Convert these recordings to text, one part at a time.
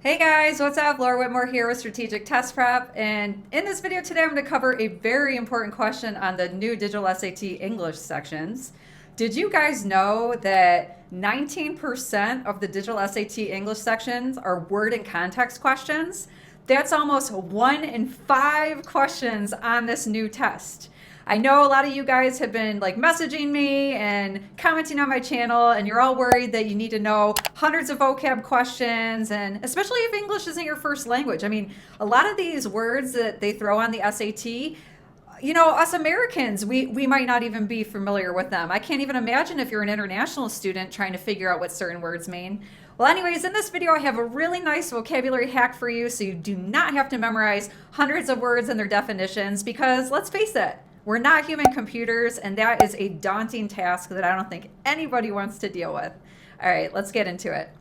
Hey guys, what's up? Laura Whitmore here with Strategic Test Prep. And in this video today, I'm going to cover a very important question on the new digital SAT English sections. Did you guys know that 19% of the digital SAT English sections are word and context questions? That's almost 1 in 5 questions on this new test. I know a lot of you guys have been like messaging me and commenting on my channel, and you're all worried that you need to know hundreds of vocab questions, and especially if English isn't your first language. I mean, a lot of these words that they throw on the SAT, us Americans, we might not even be familiar with them. I can't even imagine if you're an international student trying to figure out what certain words mean. Well, anyways, in this video, I have a really nice vocabulary hack for you so you do not have to memorize hundreds of words and their definitions because let's face it, we're not human computers, and that is a daunting task that I don't think anybody wants to deal with. All right, let's get into it.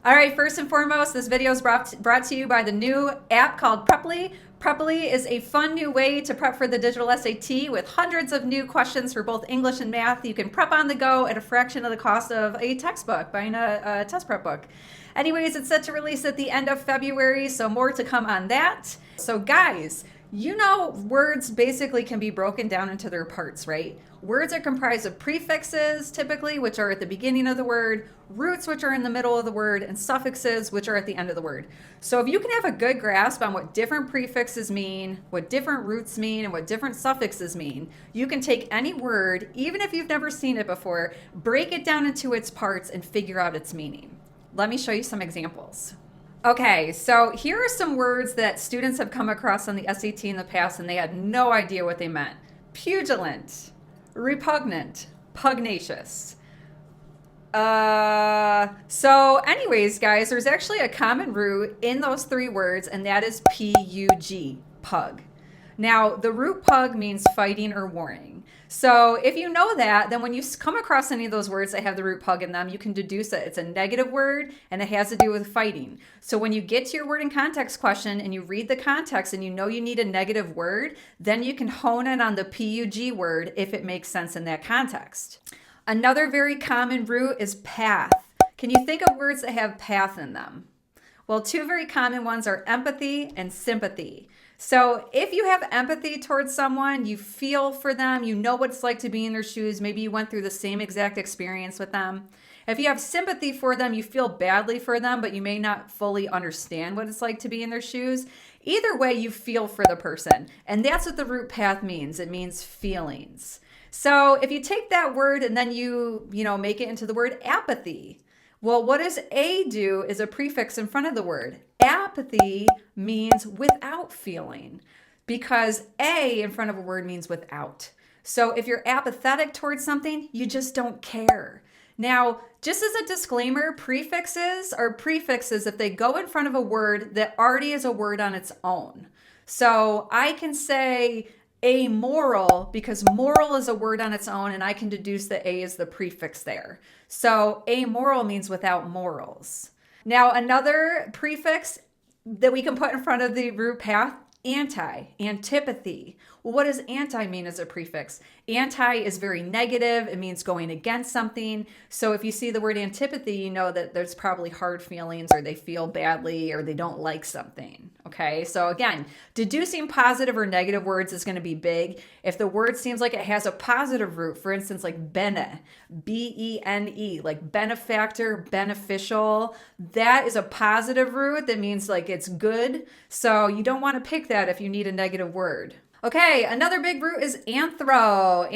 All right, first and foremost, this video is brought to you by the new app called 𝗙𝗲𝗲. 𝗙𝗲𝗲 is a fun new way to prep for the digital SAT with hundreds of new questions for both English and math. You can prep on the go at a fraction of the cost of a textbook, buying a test prep book. Anyways, it's set to release at the end of February, so more to come on that. So guys, words basically can be broken down into their parts, right? Words are comprised of prefixes, typically, which are at the beginning of the word, roots, which are in the middle of the word, and suffixes, which are at the end of the word. So if you can have a good grasp on what different prefixes mean, what different roots mean, and what different suffixes mean, you can take any word, even if you've never seen it before, break it down into its parts and figure out its meaning. Let me show you some examples. Okay, so here are some words that students have come across on the SAT in the past and they had no idea what they meant. Pugilant, repugnant, pugnacious. So anyways, guys, there's actually a common root in those three words, and that is P-U-G, pug. Now, the root pug means fighting or warring. So if you know that, then when you come across any of those words that have the root pug in them, you can deduce that it's a negative word and it has to do with fighting. So when you get to your word and context question and you read the context and you know you need a negative word, then you can hone in on the PUG word if it makes sense in that context. Another very common root is path. Can you think of words that have path in them? Well, two very common ones are empathy and sympathy. So if you have empathy towards someone, you feel for them, you know what it's like to be in their shoes, maybe you went through the same exact experience with them. If you have sympathy for them, you feel badly for them, but you may not fully understand what it's like to be in their shoes. Either way, you feel for the person. And that's what the root path means. It means feelings. So if you take that word and then you make it into the word apathy. Well, what does a do is a prefix in front of the word. Apathy means without feeling because a in front of a word means without. So if you're apathetic towards something, you just don't care. Now, just as a disclaimer, prefixes are prefixes if they go in front of a word that already is a word on its own. So I can say amoral because moral is a word on its own, and I can deduce that a is the prefix there. So amoral means without morals. Now, another prefix that we can put in front of the root path, anti, antipathy. Well, what does anti mean as a prefix? Anti is very negative. It means going against something. So if you see the word antipathy, you know that there's probably hard feelings or they feel badly or they don't like something. Okay, so again, deducing positive or negative words is going to be big. If the word seems like it has a positive root, for instance, like bene, B-E-N-E, like benefactor, beneficial, that is a positive root that means like it's good. So you don't want to pick that if you need a negative word. Okay, another big root is anthropology.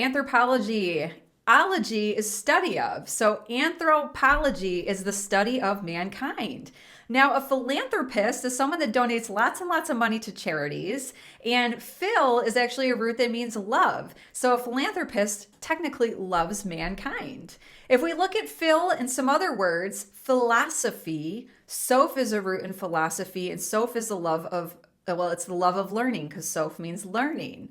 Ology is study of. So anthropology is the study of mankind. Now, a philanthropist is someone that donates lots and lots of money to charities, and phil is actually a root that means love. So a philanthropist technically loves mankind. If we look at phil and some other words, philosophy, soph is a root in philosophy, and soph is the love of it's the love of learning because soph means learning.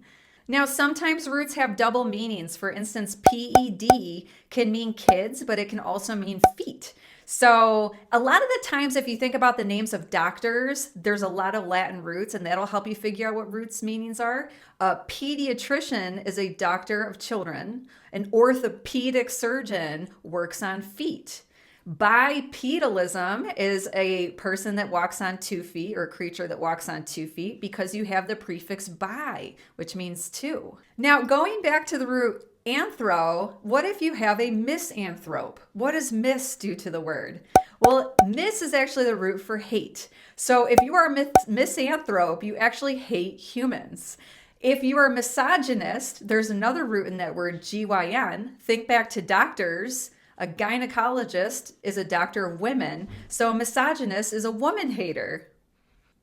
Now, sometimes roots have double meanings. For instance, PED can mean kids, but it can also mean feet. So a lot of the times, if you think about the names of doctors, there's a lot of Latin roots, and that'll help you figure out what roots meanings are. A pediatrician is a doctor of children. An orthopedic surgeon works on feet. Bipedalism is a person that walks on 2 feet, or a creature that walks on 2 feet, because you have the prefix bi, which means 2. Now, going back to the root anthro, what if you have a misanthrope? What does mis do to the word? Well, mis is actually the root for hate. So if you are a misanthrope, you actually hate humans. If you are misogynist, there's another root in that word, gyn. Think back to doctors. A gynecologist is a doctor of women, so a misogynist is a woman hater.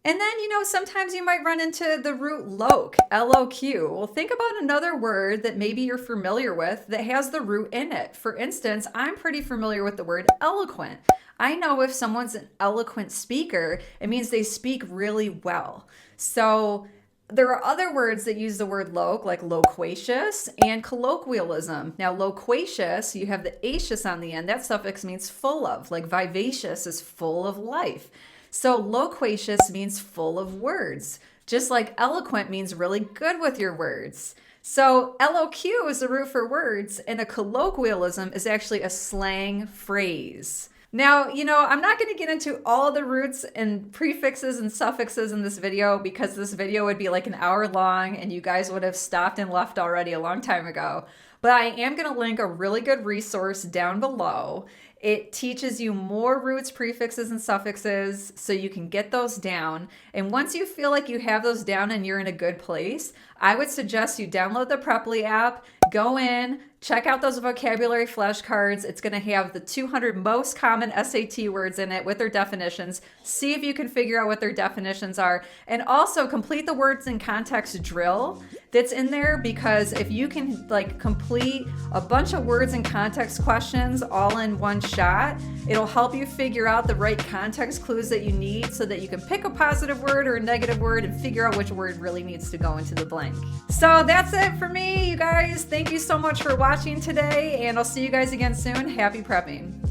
And then, sometimes you might run into the root loq, L-O-Q. Well, think about another word that maybe you're familiar with that has the root in it. For instance, I'm pretty familiar with the word eloquent. I know if someone's an eloquent speaker, it means they speak really well. So there are other words that use the word loq, like loquacious and colloquialism. Now, loquacious, you have the acious on the end. That suffix means full of, like vivacious is full of life. So loquacious means full of words, just like eloquent means really good with your words. So LOQ is the root for words, and a colloquialism is actually a slang phrase. Now, I'm not going to get into all the roots and prefixes and suffixes in this video, because this video would be like an hour long and you guys would have stopped and left already a long time ago. But I am going to link a really good resource down below. It teaches you more roots, prefixes, and suffixes so you can get those down. And once you feel like you have those down and you're in a good place, I would suggest you download the Preply app, go in, check out those vocabulary flashcards. It's going to have the 200 most common SAT words in it with their definitions. See if you can figure out what their definitions are. And also complete the words in context drill that's in there, because if you can complete a bunch of words and context questions all in one shot, it'll help you figure out the right context clues that you need so that you can pick a positive word or a negative word and figure out which word really needs to go into the blank. So that's it for me, you guys. Thank you so much for watching today, and I'll see you guys again soon. Happy prepping.